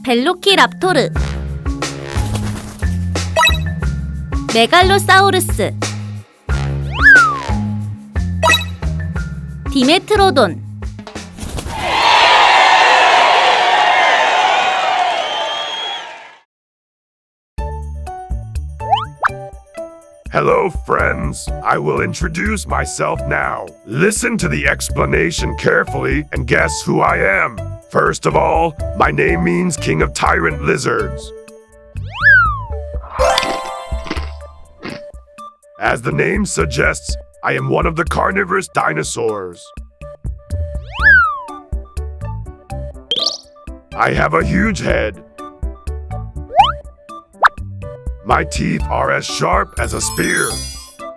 벨로키랍토르, 메갈로사우루스, 디메트로돈. Hello, friends. I will introduce myself now. Listen to the explanation carefully and guess who I am. First of all, my name means King of Tyrant Lizards. As the name suggests, I am one of the carnivorous dinosaurs. I have a huge head. My teeth are as sharp as a spear.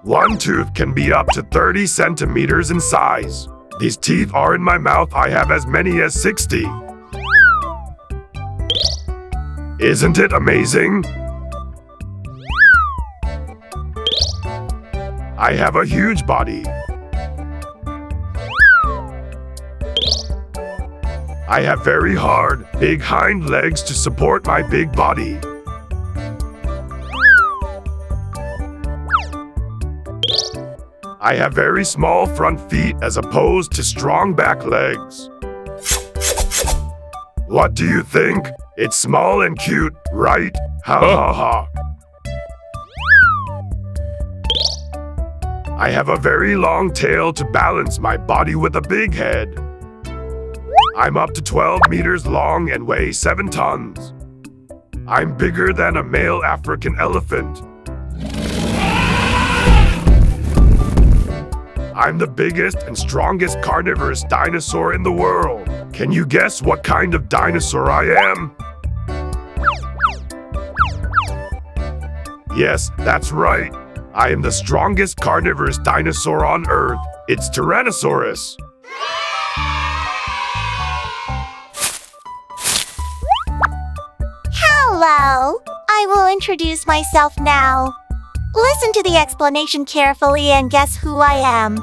One tooth can be up to 30 centimeters in size. These teeth are in my mouth. I have as many as 60. Isn't it amazing? I have a huge body. I have very hard, big hind legs to support my big body. I have very small front feet as opposed to strong back legs. What do you think? It's small and cute, right? Ha ha ha. I have a very long tail to balance my body with a big head. I'm up to 12 meters long and weigh 7 tons. I'm bigger than a male African elephant. I'm the biggest and strongest carnivorous dinosaur in the world. Can you guess what kind of dinosaur I am? Yes, that's right. I am the strongest carnivorous dinosaur on Earth. It's Tyrannosaurus. Hello. I will introduce myself now. Listen to the explanation carefully and guess who I am.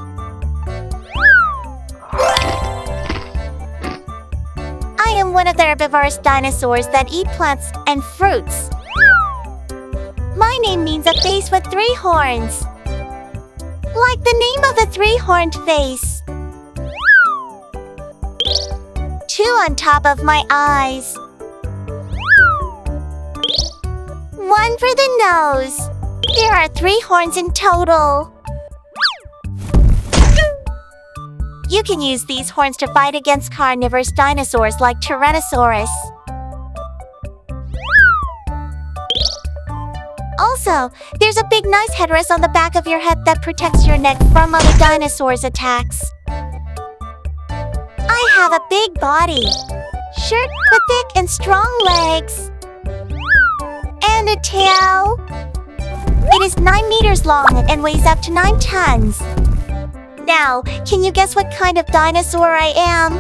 I am one of the herbivorous dinosaurs that eat plants and fruits. My name means a face with 3 horns. Like the name of the 3-horned face. 2 on top of my eyes. 1 for the nose. There are 3 horns in total. You can use these horns to fight against carnivorous dinosaurs like Tyrannosaurus. Also, there's a big nice headrest on the back of your head that protects your neck from other dinosaurs' attacks. I have a big body, short with thick and strong legs, and a tail. It is 9 meters long and weighs up to 9 tons. Now, can you guess what kind of dinosaur I am?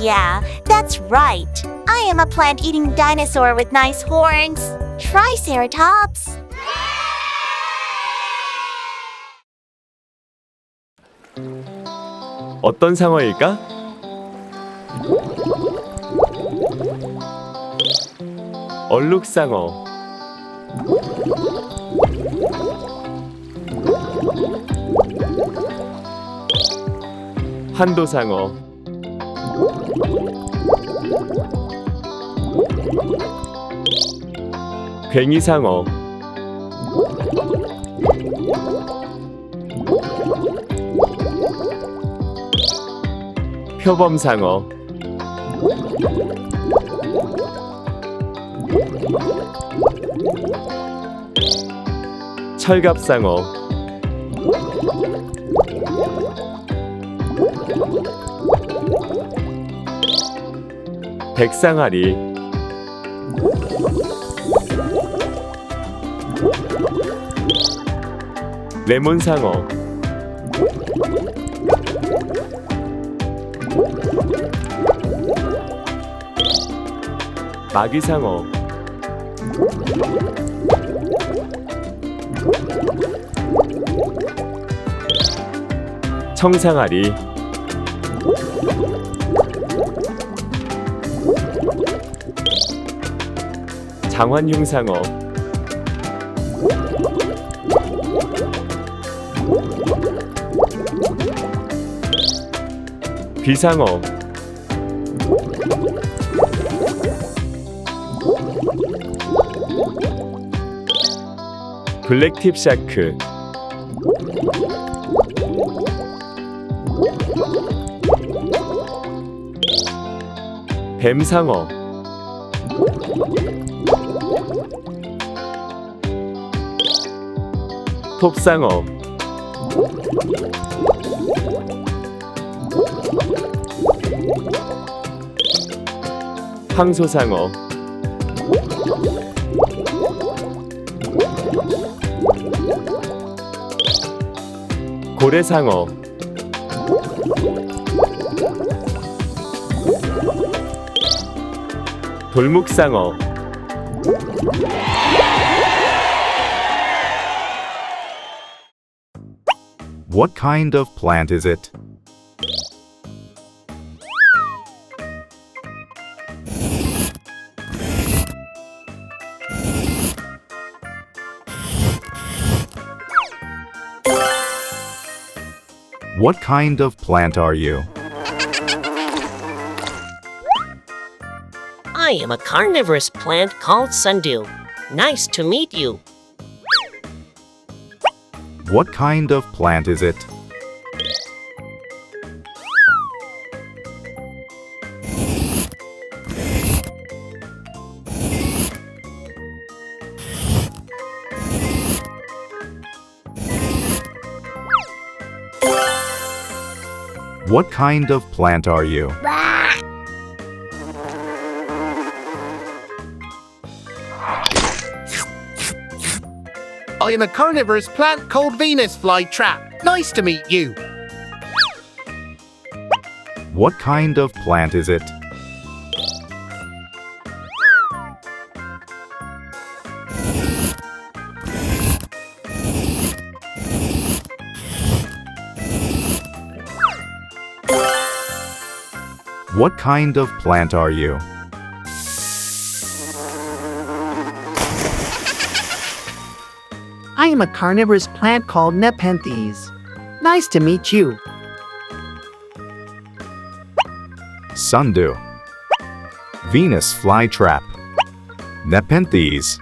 Yeah, that's right. I am a plant-eating dinosaur with nice horns. Triceratops. 어떤 상어일까? 얼룩상어, 한도상어, 괭이상어, 표범상어, 철갑상어, 백상아리, 레몬상어, 마귀상어, 청상아리, 방환흉상어 비상어 블랙팁 샤크 뱀상어 톱상어 황소상어 고래상어 돌묵상어 What kind of plant is it? What kind of plant are you? I am a carnivorous plant called sundew. Nice to meet you. What kind of plant is it? What kind of plant are you? I am a carnivorous plant called Venus flytrap. Nice to meet you. What kind of plant is it? What kind of plant are you? I am a carnivorous plant called Nepenthes. Nice to meet you. Sundew. Venus flytrap. Nepenthes.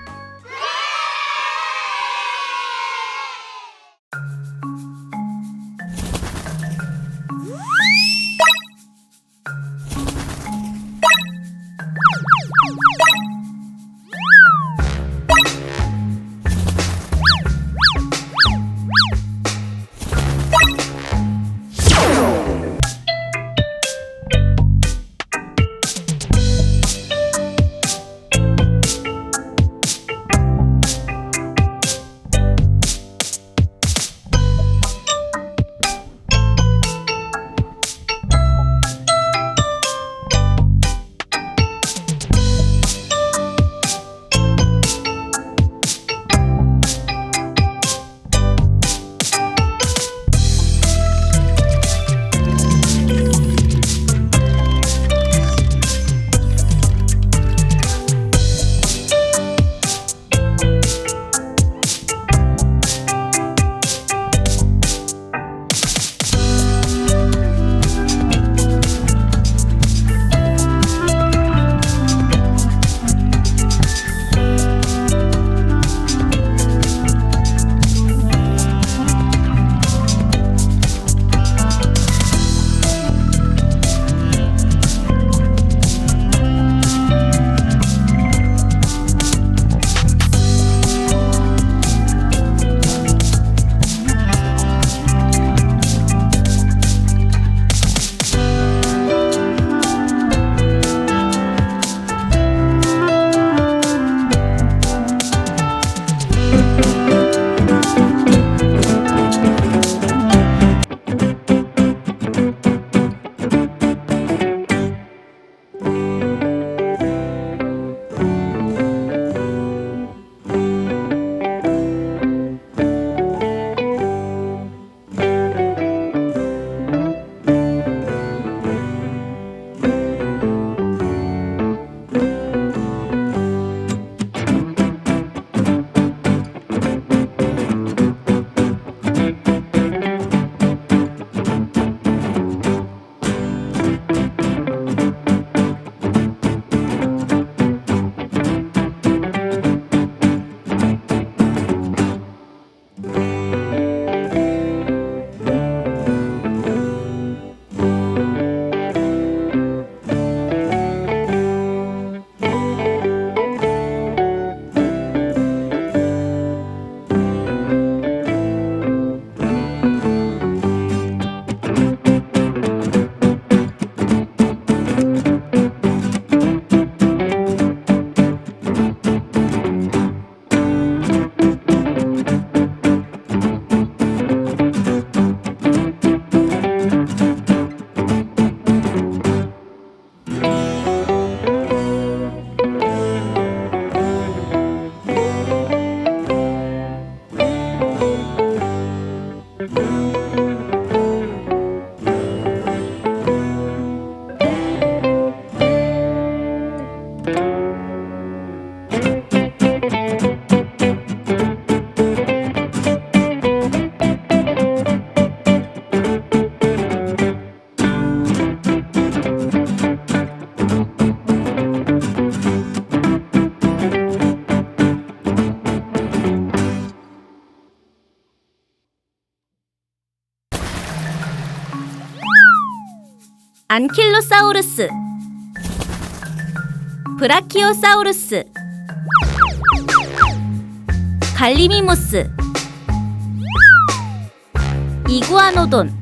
안킬로사우루스, 브라키오사우루스, 갈리미모스, 이구아노돈,